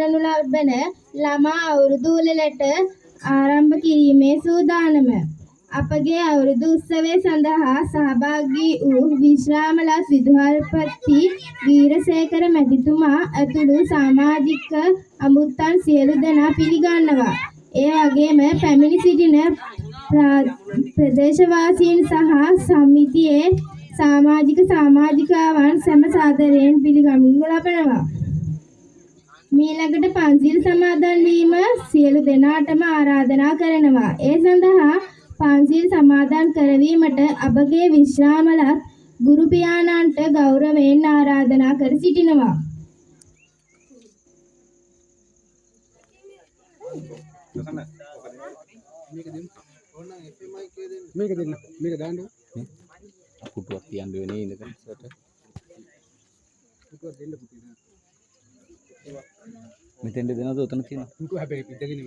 කරනු ලබන ළමා අවුරුදු උළෙලට ආරම්භ කිරීමේ සූදානම. අපගේ අවුරුදු උත්සවය සඳහා සහභාගී වූ විශ්‍රාමලත් විදුහල්පති වීරසේකර මැතිතුමා ඇතුළු සමාජික අමුත්තන් සියලු දෙනා පිළිගන්නවා. ඒ වගේම පැමිණි සිටින ප්‍රදේශවාසීන් සහ සමිතියේ සමාජිකාවන් සැම සාදරයෙන් පිළිගනු ලබනවා. මීළඟට පන්සිල් සමාදන් වීම සියලු දෙනාටම ආරාධනා කරනවා. ඒ සඳහා පන්සිල් සමාදන් කරවීමට අපගේ විශ්‍රාමලත් ගුරු පියාණන්ට ගෞරවයෙන් ආරාධනා කර සිටිනවා. මේක දෙන්න මේක දාන්න පුටුවක් තියන්න වෙන්නේ ඉඳගෙන සට පුටුවක් දෙන්න පුටුව මෙතෙන්ද දෙනවද උතන තියෙනවා පුටුව හැබැයි පිටගෙන